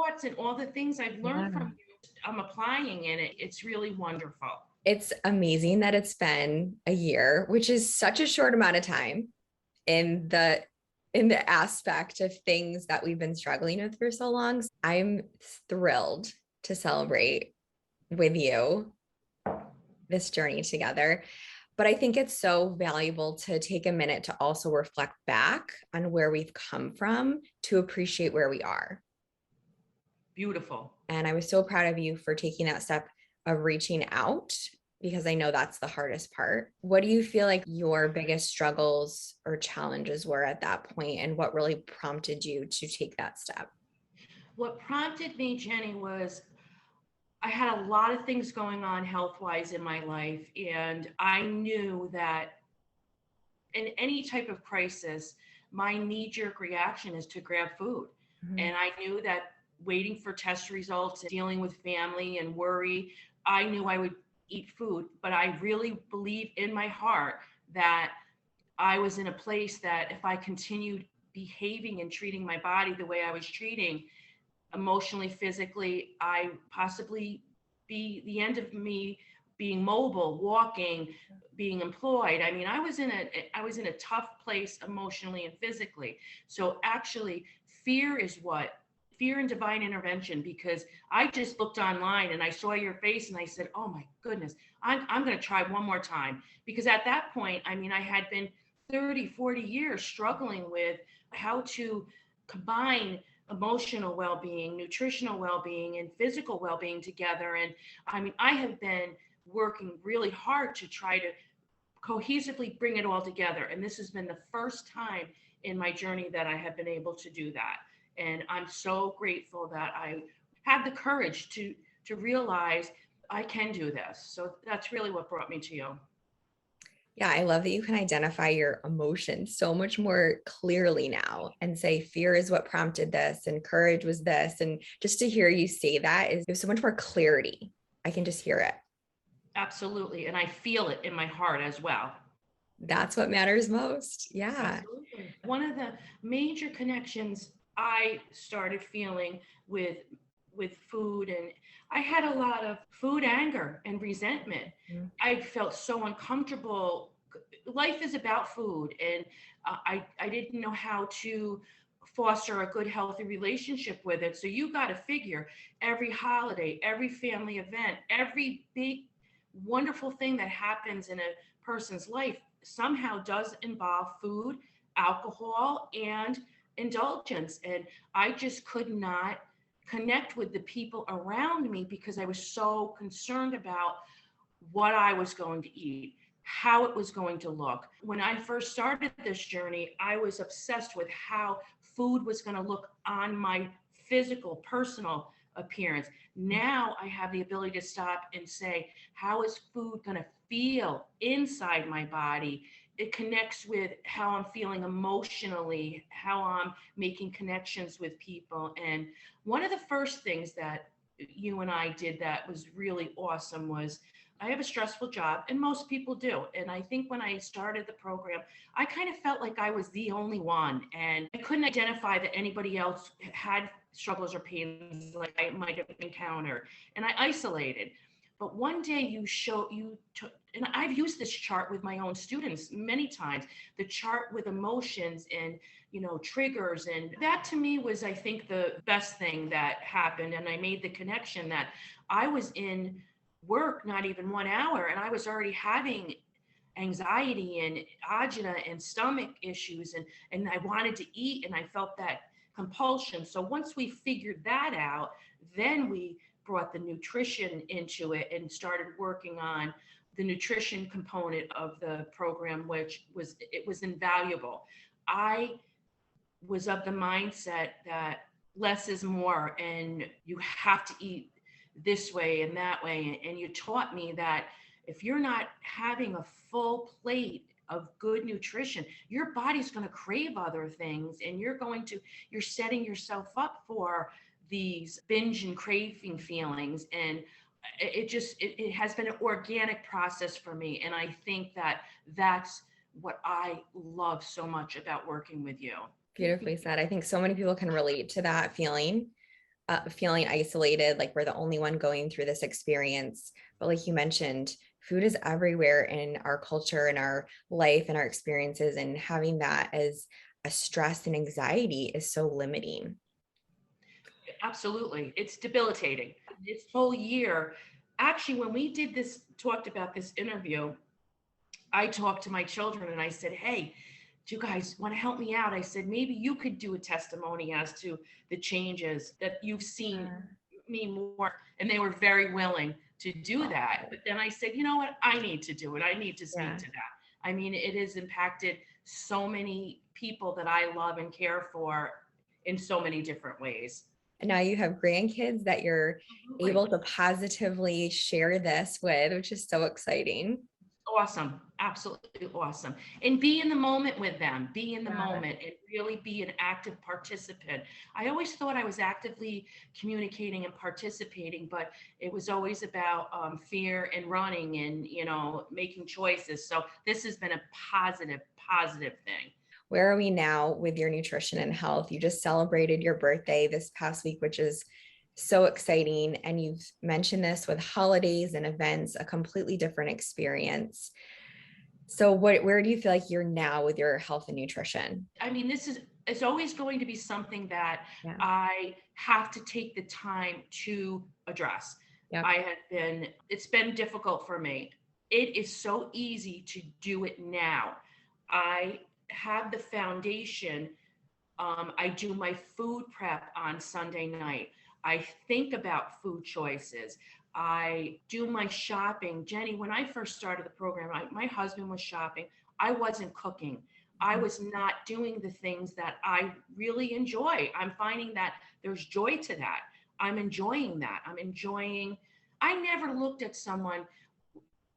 thoughts and all the things I've learned Yeah. from you, I'm applying in it. It's really wonderful. It's amazing that it's been a year, which is such a short amount of time in the aspect of things that we've been struggling with for so long. I'm thrilled to celebrate with you this journey together. But I think it's so valuable to take a minute to also reflect back on where we've come from to appreciate where we are. Beautiful. And I was so proud of you for taking that step of reaching out because I know that's the hardest part. What do you feel like your biggest struggles or challenges were at that point, and what really prompted you to take that step? What prompted me, Jenny, was I had a lot of things going on health wise in my life. And I knew that in any type of crisis, my knee jerk reaction is to grab food. Mhm. And I knew that waiting for test results, dealing with family and worry, I knew I would eat food. But I really believe in my heart that I was in a place that if I continued behaving and treating my body the way I was treating, emotionally, physically, I possibly be the end of me being mobile, walking, being employed. I mean, I was in a tough place emotionally and physically. So actually, fear is what fear and divine intervention, because I just looked online and I saw your face and I said, oh my goodness, I'm going to try one more time. Because at that point, I mean, I had been 30, 40 years struggling with how to combine emotional well-being, nutritional well-being, and physical well-being together. And I mean, I have been working really hard to try to cohesively bring it all together. And this has been the first time in my journey that I have been able to do that. And I'm so grateful that I had the courage to realize I can do this. So that's really what brought me to you. Yeah, I love that you can identify your emotions so much more clearly now and say fear is what prompted this and courage was this. And just to hear you say that is there's so much more clarity. I can just hear it. Absolutely. And I feel it in my heart as well. That's what matters most. Yeah. Absolutely. One of the major connections I started feeling with food, and I had a lot of food anger and resentment. Mhm. I felt so uncomfortable. Life is about food, and I didn't know how to foster a good healthy relationship with it. So you got to figure every holiday, every family event, every big wonderful thing that happens in a person's life somehow does involve food, alcohol, and indulgence. And I just could not connect with the people around me because I was so concerned about what I was going to eat, how it was going to look. When I first started this journey, I was obsessed with how food was going to look on my physical, personal appearance. Now I have the ability to stop and say, how is food going to feel inside my body? It connects with how I'm feeling emotionally, how I'm making connections with people. And one of the first things that you and I did that was really awesome was I have a stressful job, and most people do. And I think when I started the program, I kind of felt like I was the only one, and I couldn't identify that anybody else had struggles or pains like I might have encountered. And I isolated. But one day you took, and I've used this chart with my own students many times, the chart with emotions and triggers. And that to me was, I think, the best thing that happened. And I made the connection that I was in work not even 1 hour and I was already having anxiety and agita and stomach issues, and I wanted to eat and I felt that compulsion. So once we figured that out, then we brought the nutrition into it and started working on the nutrition component of the program, which was invaluable. I was of the mindset that less is more and you have to eat this way and that way. And you taught me that if you're not having a full plate of good nutrition, your body's going to crave other things, and you're setting yourself up for these binge and craving feelings. And it has been an organic process for me. And I think that that's what I love so much about working with you. Beautifully said. I think so many people can relate to that feeling feeling isolated, like we're the only one going through this experience. But like you mentioned, food is everywhere in our culture and our life and our experiences. And having that as a stress and anxiety is so limiting. Absolutely. It's debilitating. This whole year, actually, when we did this, talked about this interview, I talked to my children and I said, hey, do you guys want to help me out? I said, maybe you could do a testimony as to the changes that you've seen me more. And they were very willing to do that. But then I said, you know what? I need to do it. I need to speak Yeah. to that. I mean, it has impacted so many people that I love and care for in so many different ways. And now you have grandkids that you're Absolutely. able to positively share this with, which is so exciting. Awesome. Absolutely awesome. And be in the moment with them, be in the Yeah. moment and really be an active participant. I always thought I was actively communicating and participating, but it was always about fear and running and, making choices. So this has been a positive thing. Where are we now with your nutrition and health? You just celebrated your birthday this past week, which is so exciting. And you've mentioned this with holidays and events, a completely different experience. So where do you feel like you're now with your health and nutrition? I mean, it's always going to be something that Yeah. I have to take the time to address. Yep. It's been difficult for me. It is so easy to do it now. I have the foundation. I do my food prep on Sunday night. I think about food choices. I do my shopping. Jenny, when I first started the program, my husband was shopping. I wasn't cooking. I was not doing the things that I really enjoy. I'm finding that there's joy to that. I'm enjoying that. I never looked at someone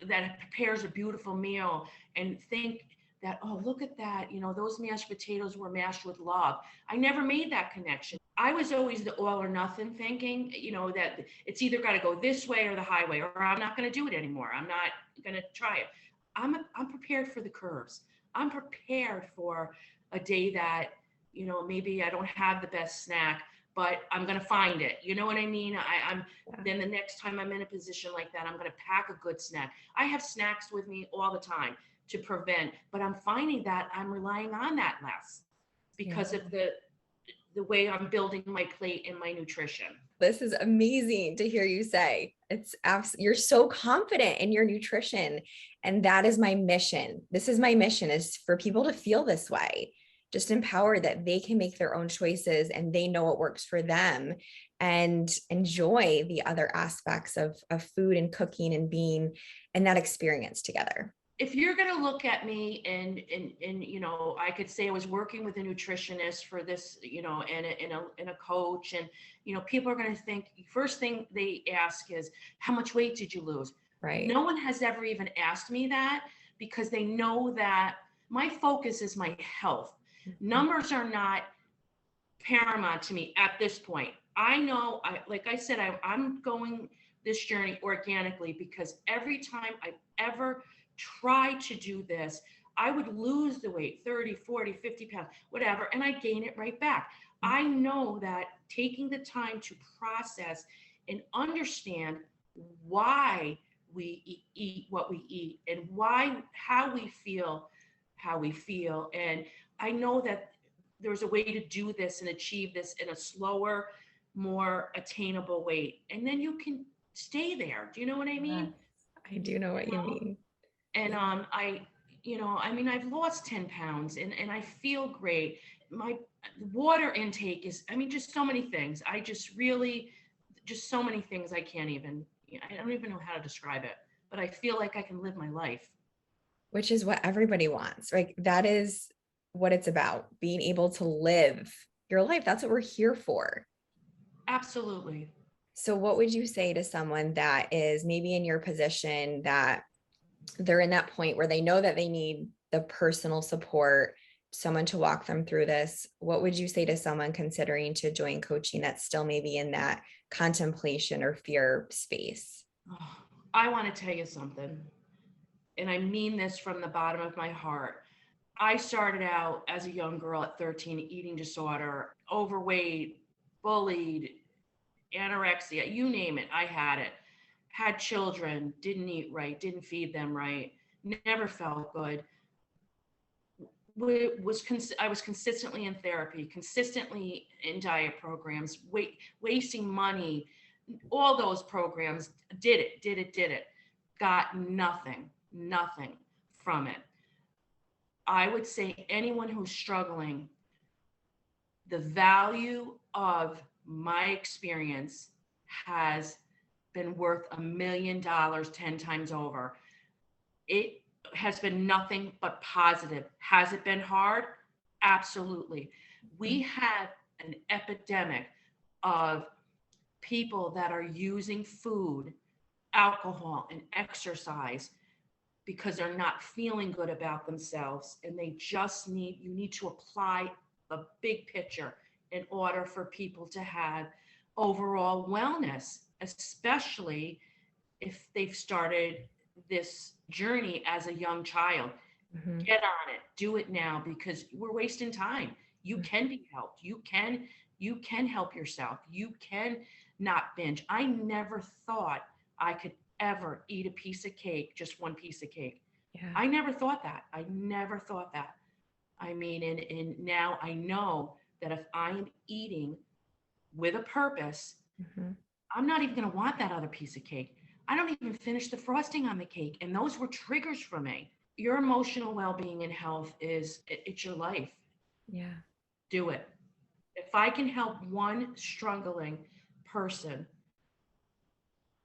that prepares a beautiful meal and think that, oh, look at that, those mashed potatoes were mashed with love. I never made that connection. I was always the all or nothing thinking, that it's either got to go this way or the highway, or I'm not going to do it anymore. I'm not going to try it. I'm prepared for the curves. I'm prepared for a day that, maybe I don't have the best snack, but I'm going to find it. You know what I mean? Then the next time I'm in a position like that, I'm going to pack a good snack. I have snacks with me all the time to prevent, but I'm finding that I'm relying on that less because of the way I'm building my plate and my nutrition. This is amazing to hear you say. You're so confident in your nutrition. And that is my mission. This is my mission, is for people to feel this way, just empowered that they can make their own choices and they know what works for them and enjoy the other aspects of food and cooking and being in that experience together. If you're going to look at me and I could say I was working with a nutritionist for this, and a coach, and people are going to think, first thing they ask is, how much weight did you lose? Right. No one has ever even asked me that, because they know that my focus is my health. Numbers are not paramount to me at this point. I know, like I said, I'm going this journey organically, because every time I've ever tried to do this, I would lose the weight, 30, 40, 50 pounds, whatever, and I gain it right back. I know that taking the time to process and understand why we eat what we eat, and how we feel, and I know that there's a way to do this and achieve this in a slower, more attainable way, and then you can stay there. Do you know what I mean? I do know what you mean. And I've lost 10 pounds and I feel great. My water intake is, just so many things. Just so many things I can't even, I don't even know how to describe it, but I feel like I can live my life. Which is what everybody wants, right? That is what it's about, being able to live your life. That's what we're here for. Absolutely. So what would you say to someone that is maybe in your position, that they're in that point where they know that they need the personal support, someone to walk them through this? What would you say to someone considering to join coaching that's still maybe in that contemplation or fear space? Oh, I want to tell you something, and I mean this from the bottom of my heart. I started out as a young girl at 13, eating disorder, overweight, bullied, anorexia, you name it, I had it. Had children, didn't eat right, didn't feed them right, never felt good. I was consistently in therapy, consistently in diet programs, wasting money, all those programs, did it. Got nothing from it. I would say anyone who's struggling, the value of my experience has been worth $1 million 10 times over. It has been nothing but positive. Has it been hard? Absolutely. We have an epidemic of people that are using food, alcohol, and exercise because they're not feeling good about themselves, and they just you need to apply the big picture in order for people to have overall wellness, especially if they've started this journey as a young child. Mhm. Get on it, do it now, because we're wasting time. You can be helped. You can help yourself. You can not binge. I never thought I could ever eat a piece of cake, just one piece of cake. Yeah. I never thought that. I never thought that. I mean, and now I know that if I am eating with a purpose, Mhm. I'm not even going to want that other piece of cake. I don't even finish the frosting on the cake. And those were triggers for me. Your emotional well-being and health it's your life. Yeah. Do it. If I can help one struggling person,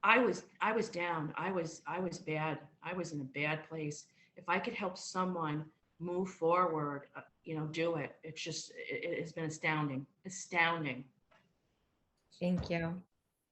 I was down. I was bad. I was in a bad place. If I could help someone move forward, do it. It's just it has been astounding. Astounding. Thank you.